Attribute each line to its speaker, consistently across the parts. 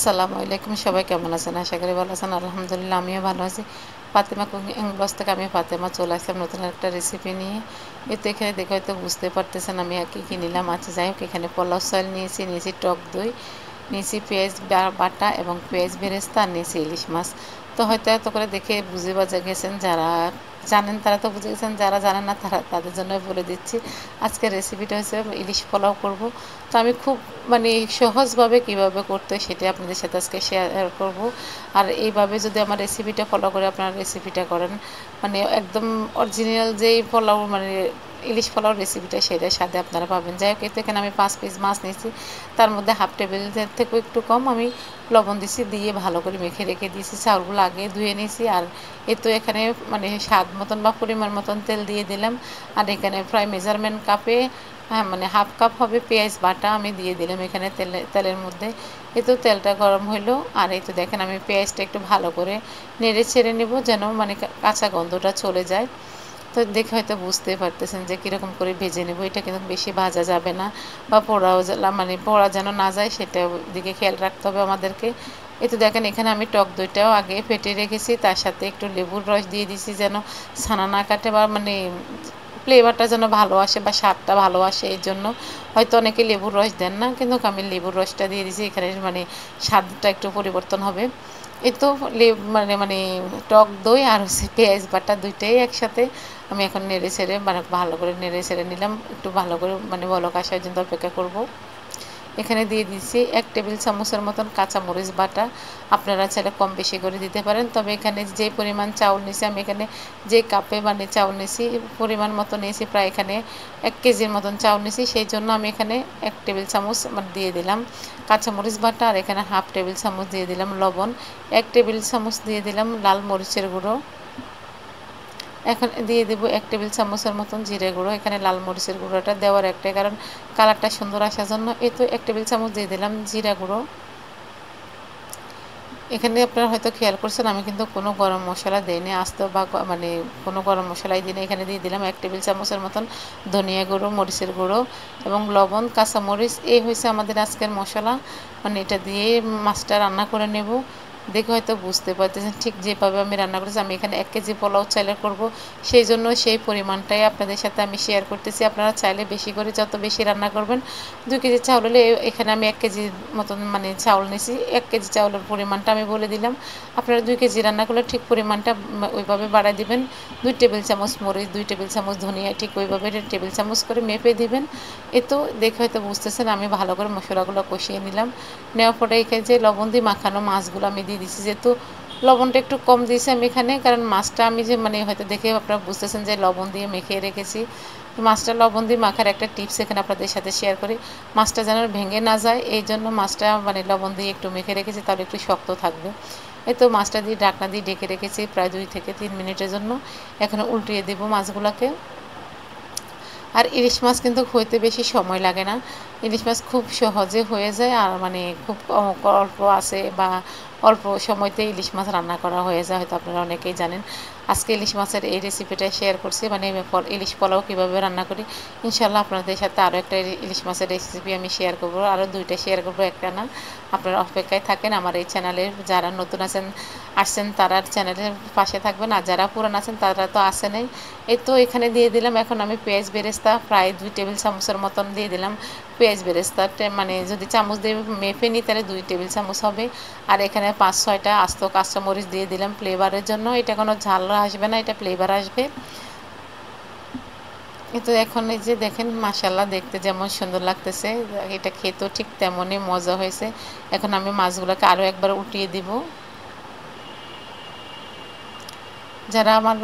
Speaker 1: আসসালামু আলাইকুম, সবাই কেমন আছেন? আশা করি ভালো আছেন। আলহামদুলিল্লাহ আমিও ভালো আছি। ফাতেমা কুকিং ব্লগস থেকে আমি ফাতেমা চলে আসলাম নতুন একটা রেসিপি নিয়ে। তো এখানে দেখে হয়তো বুঝতে পারতেছেন আমি আর কী কী নিলাম। আচ্ছা যাই হোক, এখানে পোলাও চাল নিয়েছি টক দই, নিয়েছি পেঁয়াজ বাটা এবং পেঁয়াজ বেরেস্তা, আর নিয়েছি ইলিশ মাছ। তো হয়তো এত করে দেখে বুঝে বাজে গেছেন, যারা জানেন তারা তো বুঝে গেছেন, যারা জানেন না তারা তাদের জন্য বলে দিচ্ছি। আজকের রেসিপিটা হচ্ছে ইলিশ পোলাও করব। তো আমি খুব সহজভাবে কিভাবে করতে হয় সেটা আপনাদের সাথে আজকে শেয়ার করব। আর এইভাবে যদি আমার রেসিপিটা ফলো করে আপনারা রেসিপিটা করেন, একদম অরিজিনাল যেই পোলাও ইলিশ পোলাও রেসিপিটা সেটার সাথে আপনারা পাবেন। যাই হোক, এখানে আমি 5 পিস মাছ নিয়েছি, তার মধ্যে হাফ টেবিল থেকেও একটু কম আমি লবণ দিয়েছি, দিয়ে ভালো করে মেখে রেখে দিয়েছি। চাউলগুলো আগে ধুয়ে নিয়েছি। আর এখানে স্বাদ মতন বা পরিমাণ মতন তেল দিয়ে দিলাম। আর এখানে প্রায় মেজারমেন্ট কাপে হ্যাঁ হাফ কাপ হবে পেঁয়াজ বাটা আমি দিয়ে দিলাম এখানে তেলের মধ্যে। তেলটা গরম হইলো। আর দেখেন আমি পেঁয়াজটা একটু ভালো করে নেড়ে ছেড়ে নেব, যেন কাঁচা গন্ধটা চলে যায়। তো দেখে হয়তো বুঝতে পারতেছেন যে কীরকম করে ভেজে নেব। এটা কিন্তু বেশি ভাজা যাবে না, বা পোড়া যেন না যায়, সেটা দিকে খেয়াল রাখতে হবে আমাদেরকে। দেখেন এখানে আমি টক দইটাও আগে ফেটে রেখেছি, তার সাথে একটু লেবুর রস দিয়ে দিছি, যেন ছানা না কাটে, বা ফ্লেভারটা যেন ভালো আসে বা স্বাদটা ভালো আসে। এই জন্য হয়তো অনেকে লেবুর রস দেন না, কিন্তু আমি লেবুর রসটা দিয়ে দিয়েছি। এখানে স্বাদটা একটু পরিবর্তন হবে। এই তো টক দই আর পেঁয়াজ বাটা দুইটাই একসাথে আমি এখন নেড়ে ছেড়ে ভালো করে নেড়ে ছেড়ে নিলাম। একটু ভালো করে বলক আসার জন্য অপেক্ষা করব। এখানে দিয়ে দিচ্ছি 1 টেবিল চামচের মতন কাঁচামরিচ বাটা। আপনারা চাইলে কম বেশি করে দিতে পারেন। তবে এখানে যে পরিমাণ চাউল নিয়েছি, আমি এখানে যে কাপে চাউল নিয়েছি পরিমাণ মতো নিয়েছি, প্রায় এখানে 1 কেজির মতন চাউল নিয়েছি, সেই জন্য আমি এখানে 1 টেবিল চামচ দিয়ে দিলাম কাঁচামরিচ বাটা। আর এখানে হাফ টেবিল চামচ দিয়ে দিলাম লবণ, 1 টেবিল চামচ দিয়ে দিলাম লাল মরিচের গুঁড়ো। এখন দিয়ে দেবো 1 টেবিল চামচের মতন জিরে গুঁড়ো। এখানে লাল মরিচের গুঁড়োটা দেওয়ার একটাই কারণ কালারটা সুন্দর আসার জন্য। 1 টেবিল চামচ দিয়ে দিলাম জিরা গুঁড়ো। এখানে আপনারা হয়তো খেয়াল করছেন আমি কিন্তু কোনো গরম মশলা দিইনি, আস্ত বা কোনো গরম মশলাই দিইনি। এখানে দিয়ে দিলাম 1 টেবিল চামচের মতন ধনিয়া গুঁড়ো, মরিচের গুঁড়ো এবং লবণ, কাঁচামরিচ। এই হয়েছে আমাদের আজকের মশলা। এটা দিয়ে মাছটা রান্না করে নেব। দেখে হয়তো বুঝতে পারতেছেন ঠিক যেভাবে আমি রান্না করেছি। আমি এখানে 1 কেজি পোলাও চাইলে করব, সেই জন্য সেই পরিমাণটাই আপনাদের সাথে আমি শেয়ার করতেছি। আপনারা চাইলে বেশি করে যত বেশি রান্না করবেন। 2 কেজি চাউল হলে এখানে আমি 1 কেজির মতন চাউল নিয়েছি। 1 কেজি চাউলের পরিমাণটা আমি বলে দিলাম। আপনারা 2 কেজি রান্না করলে ঠিক পরিমাণটা ওইভাবে বাড়ায় দিবেন। 2 টেবিল চামচ মরিচ, 2 টেবিল চামচ ধনিয়া, ঠিক ওইভাবে টেবিল চামচ করে মেপে দিবেন। দেখে হয়তো বুঝতেছেন আমি ভালো করে মশলাগুলো কষিয়ে নিলাম। নেওয়ার পরে এখানে যে লবণ দিয়ে মাখানো মাছগুলো আমি দিয়ে দিচ্ছি। যেহেতু লবণটা একটু কম দিয়েছি আমি এখানে, কারণ মাছটা আমি যে হয়তো দেখে আপনারা বুঝতেছেন যে লবণ দিয়ে মেখে রেখেছি। মাছটা লবণ দিয়ে মাখার একটা টিপস এখানে আপনাদের সাথে শেয়ার করি। মাছটা যেন ভেঙে না যায়, এই জন্য মাছটা লবণ দিয়ে একটু মেখে রেখেছি, তাহলে একটু শক্ত থাকবে। মাছটা দিয়ে ঢাকনা দিয়ে ঢেকে রেখেছি প্রায় 2 থেকে 3 মিনিটের জন্য। এখন উল্টিয়ে দেবো মাছগুলোকে। আর ইলিশ মাছ কিন্তু হইতে বেশি সময় লাগে না। ইলিশ মাছ খুব সহজে হয়ে যায়। আর খুব অল্প আছে বা অল্প সময়তে ইলিশ মাছ রান্না করা হয়ে যায়, হয়তো আপনারা অনেকেই জানেন। আজকে ইলিশ মাছের এই রেসিপিটা শেয়ার করছি, ইলিশ পোলাও কীভাবে রান্না করি। ইনশাল্লাহ আপনাদের সাথে আরও একটা ইলিশ মাছের রেসিপি আমি শেয়ার করবো, আরও 2টা শেয়ার করবো, একটা না। আপনারা অপেক্ষায় থাকেন। আমার এই চ্যানেলে যারা নতুন আসছেন তারা চ্যানেলের পাশে থাকবেন, আর যারা পুরান আছেন তারা তো আসেনই। এখানে দিয়ে দিলাম এখন আমি পেঁয়াজ বেরেস্তা প্রায় 2 টেবিল চামচের মতন দিয়ে দিলাম। পেঁয়াজ বেরেস্তা যদি চামচ দিয়ে মেপে নিই তাহলে 2 টেবিল চামচ হবে। আর এখানে 5-6টা আস্ত কাঁচামরিচ দিয়ে দিলাম ফ্লেভারের জন্য। এটা কোনো ঝাল আসবে না, এটা ফ্লেভার আসবে। এখন এই যে দেখেন মাশাআল্লাহ দেখতে যেমন সুন্দর লাগতেছে, এটা খেতেও ঠিক তেমনই মজা হয়েছে। এখন আমি মাছগুলোকে আরও একবার উঠিয়ে দিব। যারা আমার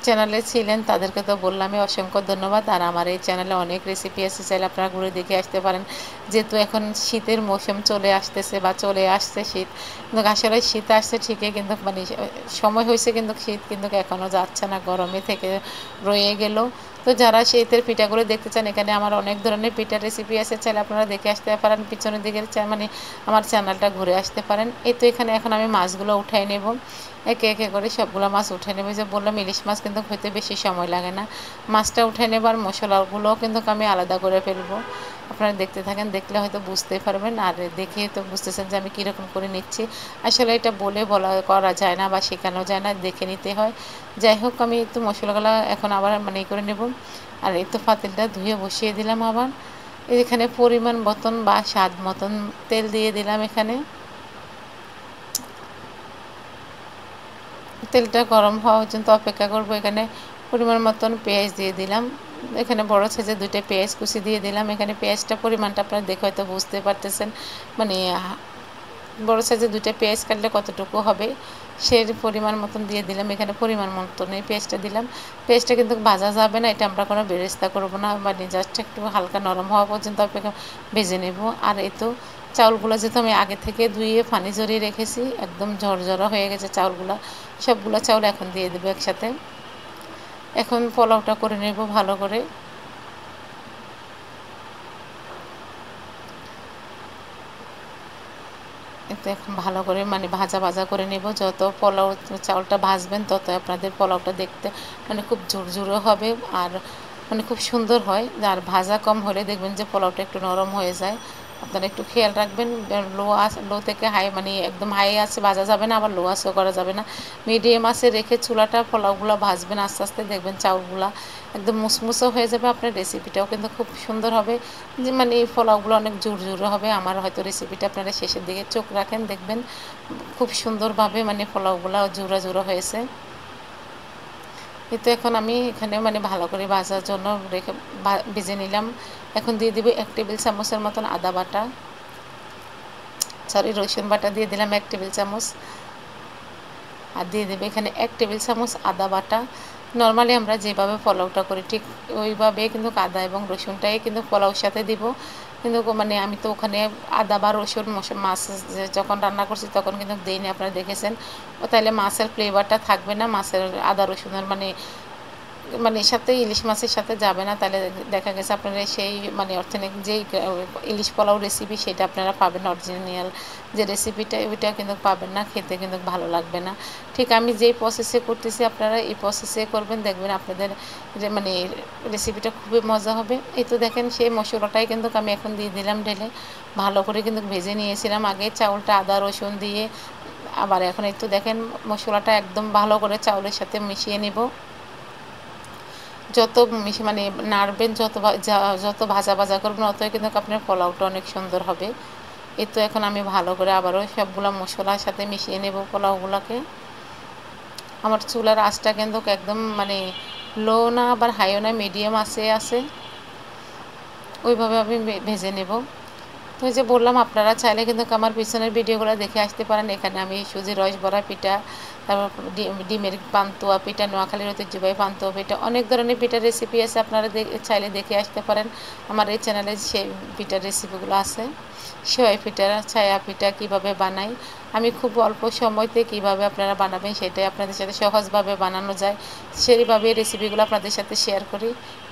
Speaker 1: চ্যানেলে ছিলেন তাদেরকে তো বললামই অসংখ্য ধন্যবাদ। আর আমার এই চ্যানেলে অনেক রেসিপি আছে, চাইলে আপনারা ঘুরে দেখে আসতে পারেন। যেহেতু এখন শীতের মৌসুম চলে আসতেছে বা চলে আসছে শীত, কিন্তু আসলে শীত আসছে ঠিকই, কিন্তু সময় হয়েছে, কিন্তু শীত কিন্তু এখনও যাচ্ছে না, গরমে থেকে রয়ে গেল। তো যারা শীতের পিঠাগুলো দেখতে চান, এখানে আমার অনেক ধরনের পিঠার রেসিপি আছে, চাইলে আপনারা দেখে আসতে পারেন। পিছনের দিকের আমার চ্যানেলটা ঘুরে আসতে পারেন। এখানে এখন আমি মাছগুলো উঠাই নেব। একে একে করে সবগুলো মাছ উঠে নেবে। যে বললাম ইলিশ মাছ কিন্তু হইতে বেশি সময় লাগে না। মাছটা উঠে নেবার মশলাগুলোও কিন্তু আমি আলাদা করে ফেলবো। আপনারা দেখতে থাকেন, দেখলে হয়তো বুঝতেই পারবেন, আর দেখে তো বুঝতেছেন যে আমি কীরকম করে নিচ্ছি। আসলে এটা বলা করা যায় না বা শেখানো যায় না, দেখে নিতে হয়। যাই হোক, আমি একটু মশলাগুলো এখন আবার করে নেব। আর এই তো পাতিলটা ধুয়ে বসিয়ে দিলাম আবার। এখানে পরিমাণ মতন বা স্বাদ মতন তেল দিয়ে দিলাম। এখানে তেলটা গরম হওয়া পর্যন্ত অপেক্ষা করব। এখানে পরিমাণ মতন পেঁয়াজ দিয়ে দিলাম। এখানে বড় সাইজের 2টা পেঁয়াজ কুচি দিয়ে দিলাম। এখানে পেঁয়াজটা পরিমাণটা আপনারা দেখে হয়তো বুঝতে পারতেছেন, মানে বড় সাইজের 2টা পেঁয়াজ কাটলে কতটুকু হবে সেই পরিমাণ মতন দিয়ে দিলাম। এখানে পরিমাণ মতন এই পেঁয়াজটা দিলাম। পেঁয়াজটা কিন্তু ভাজা যাবে না, এটা আমরা কোনো বেরেস্তা করবো না, মানে জাস্ট একটু হালকা নরম হওয়া পর্যন্ত অপেক্ষা ভেজে নেব। আর এই তো চাউলগুলো যেহেতু আমি আগে থেকে ধুয়ে পানি ঝরিয়ে রেখেছি, একদম ঝরঝরা হয়ে গেছে চাউলগুলো। সবগুলো চাউল এখন দিয়ে দেবো একসাথে। এখন পোলাওটা করে নেব ভালো করে। এতে এখন ভালো করে মানে ভাজা করে নেব। যত পোলাও চাউলটা ভাজবেন তত আপনাদের পোলাওটা দেখতে মানে খুব ঝুরঝুরে হবে, আর মানে খুব সুন্দর হয়। আর ভাজা কম হলে দেখবেন যে পোলাওটা একটু নরম হয়ে যায়। আপনারা একটু খেয়াল রাখবেন। লো থেকে হাই, মানে একদম হাই আছে ভাজা যাবে না, আবার লো আঁচও করা যাবে না। মিডিয়াম আছে রেখে চুলাটা পোলাওগুলো ভাজবেন আস্তে আস্তে, দেখবেন চাউলগুলো একদম মুসমুসো হয়ে যাবে। আপনার রেসিপিটাও কিন্তু খুব সুন্দর হবে, যে মানে এই পোলাওগুলো অনেক ঝুরঝুরে হবে। আমার হয়তো রেসিপিটা আপনারা শেষের দিকে চোখ রাখেন, দেখবেন খুব সুন্দরভাবে মানে পোলাওগুলো জোড়া হয়েছে। কিন্তু এখন আমি এখানে মানে ভালো করে ভাজার জন্য রেখে ভেজে নিলাম। এখন দিয়ে দিব 1 টেবিল চামচের মতন আদা বাটা, রসুন বাটা দিয়ে দিলাম 1 টেবিল চামচ। আর দিয়ে দেবে এখানে 1 টেবিল চামচ আদা বাটা। নর্মালি আমরা যেভাবে পোলাওটা করি ঠিক ওইভাবে কিন্তু আদা এবং রসুনটাই কিন্তু পোলাওর সাথে দিব। কিন্তু মানে আমি তো ওখানে আদা বা রসুন মাছ যখন রান্না করছি তখন কিন্তু দিইনি, আপনারা দেখেছেন। ও তাহলে মাছের ফ্লেভারটা থাকবে না, মাছের আদা রসুনের মানে মানে সাথে ইলিশ মাছের সাথে যাবে না। তাহলে দেখা গেছে আপনারা সেই মানে অর্থেনিক যেই ইলিশ পোলাও রেসিপি সেটা আপনারা পাবেন, অরিজিনাল যে রেসিপিটা ওইটা কিন্তু পাবেন না, খেতে কিন্তু ভালো লাগবে না। ঠিক আমি যেই প্রসেসে করতেছি আপনারা এই প্রসেসে করবেন, দেখবেন আপনাদের মানে রেসিপিটা খুবই মজা হবে। এই তো দেখেন সেই মশলাটাই কিন্তু আমি এখন দিয়ে দিলাম ঢেলে। ভালো করে কিন্তু ভেজে নিয়েছিলাম আগে চাউলটা আদা রসুন দিয়ে। আবার এখন এই তো দেখেন মশলাটা একদম ভালো করে চাউলের সাথে মিশিয়ে নিব। যত মানে নাড়বেন, যত ভাজা করবেন অতই কিন্তু আপনার পোলাওটা অনেক সুন্দর হবে। এই তো এখন আমি ভালো করে আবারও সবগুলো মশলার সাথে মিশিয়ে নেব পোলাওগুলোকে। আমার চুলার আঁচটা কিন্তু একদম মানে লো না আবার হাইও না, মিডিয়াম আছে ওইভাবে আমি ভেজে নেব। তো যে বললাম আপনারা চাইলে কিন্তু আমার পিছনের ভিডিওগুলো দেখে আসতে পারেন। এখানে আমি সুজির রস বড়া পিঠা, তারপর ডিমের পান্তুয়া পিঠা, নোয়াখালীর ঐতিহ্যবাহী পান্তুয়া পিঠা, অনেক ধরনের পিঠার রেসিপি আছে, আপনারা চাইলে দেখে আসতে পারেন। আমার এই চ্যানেলে সেই পিঠার রেসিপিগুলো আছে। সেওই পিঠা, ছায়া পিঠা কীভাবে বানাই আমি, খুব অল্প সময়তে কিভাবে আপনারা বানাবেন সেটাই আপনাদের সাথে সহজভাবে বানানো যায় সেইভাবে রেসিপিগুলো আপনাদের সাথে শেয়ার করি।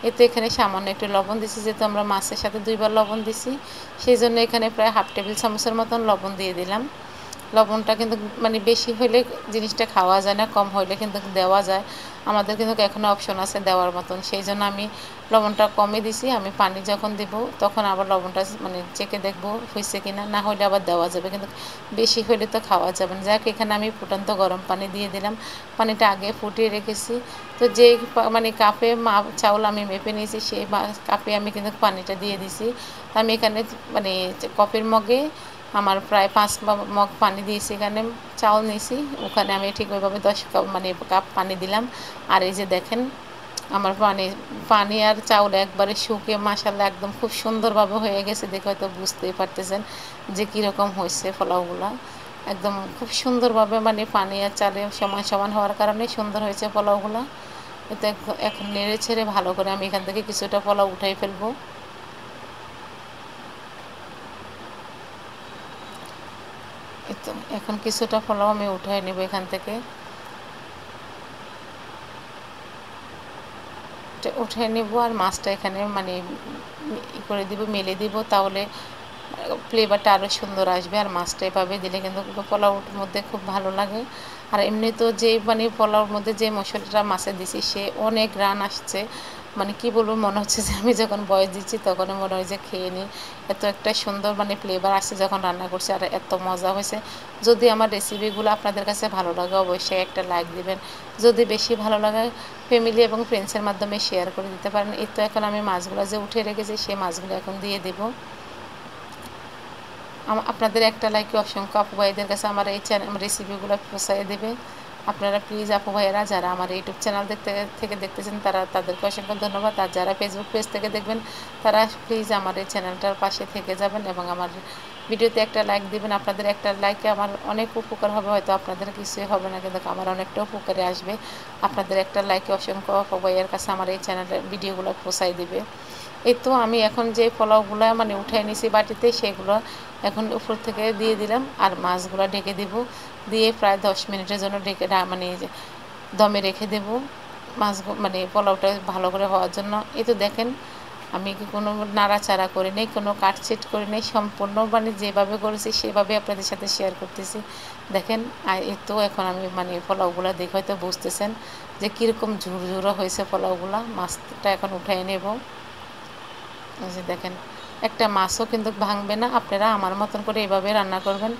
Speaker 1: এতে এখানে সামান্য একটু লবণ দিছি, যেহেতু আমরা মাছের সাথে 2বার লবণ দিছি, সেই জন্য এখানে প্রায় 1/2 টেবিল চামচের মতন লবণ দিয়ে দিলাম। লবণটা কিন্তু মানে বেশি হলে জিনিসটা খাওয়া যায় না, কম হলে কিন্তু দেওয়া যায়। আমাদের কিন্তু এখনও অপশন আছে দেওয়ার মতন, সেই জন্য আমি লবণটা কমে দিছি। আমি পানি যখন দেব তখন আবার লবণটা মানে চেখে দেখব হয়েছে কিনা, না হলে আবার দেওয়া যাবে, কিন্তু বেশি হলে তো খাওয়া যাবে না। যাক, এখানে আমি ফুটন্ত গরম পানি দিয়ে দিলাম। পানিটা আগে ফুটিয়ে রেখেছি। তো যে মানে কাপে চাউল আমি মেপে নিয়েছি সেই কাপে আমি কিন্তু পানিটা দিয়ে দিছি। আমি এখানে মানে কপের মগে আমার প্রায় 5 মগ পানি দিয়েছি। এখানে চাউল নিয়েছি, ওখানে আমি ঠিক ওইভাবে 10 কাপ মানে কাপ পানি দিলাম। আর এই যে দেখেন আমার পানি আর চাউল একবারে শুকিয়ে মাশাআল্লাহ একদম খুব সুন্দরভাবে হয়ে গেছে। দেখে হয়তো বুঝতেই পারতেছেন যে কীরকম হয়েছে পোলাওগুলো। একদম খুব সুন্দরভাবে মানে পানি আর চালে সমান হওয়ার কারণে সুন্দর হয়েছে পোলাওগুলো। এতে এখন নেড়ে ছেড়ে ভালো করে আমি এখান থেকে কিছুটা পোলাও উঠাই ফেলবো। তো এখন কিছুটা পোলাও আমি উঠাই নেব এখান থেকে। উঠে নেব আর মাছটা এখানে মানে করে দিব, মেলে দিব, তাহলে ফ্লেভারটা আরও সুন্দর আসবে। আর মাছটা এভাবে দিলে কিন্তু পোলাওর মধ্যে খুব ভালো লাগে। আর এমনি তো যে মানে পোলাওর মধ্যে যে মশলাটা মাছে দিছি সে অনেক রান আসছে, মানে কি বলবো, মনে হচ্ছে যে আমি যখন বয়স দিচ্ছি তখনই মনে হয় যে খেয়ে নিই, এত একটা সুন্দর মানে ফ্লেভার আসছে যখন রান্না করছি, আর এত মজা হয়েছে। যদি আমার রেসিপিগুলো আপনাদের কাছে ভালো লাগে অবশ্যই একটা লাইক দিবেন, যদি বেশি ভালো লাগে ফ্যামিলি এবং ফ্রেন্ডসের মাধ্যমে শেয়ার করে দিতে পারেন। এই তো এখন আমি মাছগুলো যে উঠে রেখেছি সেই মাছগুলো এখন দিয়ে দেবো। আপনাদের একটা লাইকে অসংখ্য আপু ভাইদের কাছে আমার এই চ্যানেল রেসিপিগুলো পৌঁছায় দেবে। আপনারা প্লিজ আপু ভাইয়েরা যারা আমার ইউটিউব চ্যানেল থেকে দেখতেছেন তাদেরকে অসংখ্য ধন্যবাদ। আর যারা ফেসবুক পেজ থেকে দেখবেন তারা প্লিজ আমার এই চ্যানেলটার পাশে থেকে যাবেন এবং আমার ভিডিওতে একটা লাইক দিবেন। আপনাদের একটা লাইকে আমার অনেক উপকার হবে, হয়তো আপনাদের কিছুই হবে না কিন্তু আমার অনেকটা উপকারে আসবে। আপনাদের একটা লাইকে অসংখ্য আপু ভাইয়ের কাছে আমার এই চ্যানেলের ভিডিওগুলো পৌঁছায় দিবে। এই তো আমি এখন যে পোলাওগুলো মানে উঠে নিয়েছি বাটিতে সেগুলো এখন উপর থেকে দিয়ে দিলাম, আর মাছগুলো ঢেকে দেব, দিয়ে প্রায় 10 মিনিটের জন্য ঢেকে মানে দমে রেখে দেব মাছ মানে পোলাওটা ভালো করে হওয়ার জন্য। এই তো দেখেন আমি কি কোনো নাড়াচাড়া করি নেই, কোনো কাটছিট করি নেই, সম্পূর্ণ মানে যেভাবে করেছি সেভাবে আপনাদের সাথে শেয়ার করতেছি। দেখেন আর এই তো এখন আমি মানে পোলাওগুলো দেখে হয়তো বুঝতেছেন যে কীরকম ঝুরঝুরো হয়েছে পোলাওগুলো। মাছটা এখন উঠিয়ে নেব। এই যে দেখেন একটা মাছও কিন্তু ভাঙবে না। আপনারা আমার মতন করে এভাবে রান্না করবেন,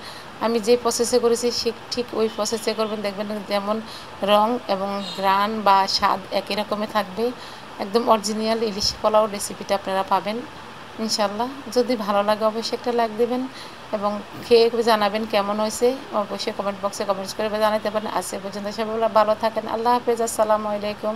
Speaker 1: আমি যে প্রসেসে করেছি ঠিক ওই প্রসেসে করবেন, দেখবেন যেমন রং এবং গ্রান বা স্বাদ একই রকমের থাকবে। একদম অরিজিনাল ইলিশ পোলাও রেসিপিটা আপনারা পাবেন ইনশাল্লাহ। যদি ভালো লাগে অবশ্যই একটা লাইক দেবেন এবং খেয়ে জানাবেন কেমন হয়েছে। অবশ্যই কমেন্ট বক্সে কমেন্টস করে জানাতে পারেন। আজ এ পর্যন্ত সবাই ভালো থাকেন। আল্লাহ হাফেজ, আসসালামু আলাইকুম।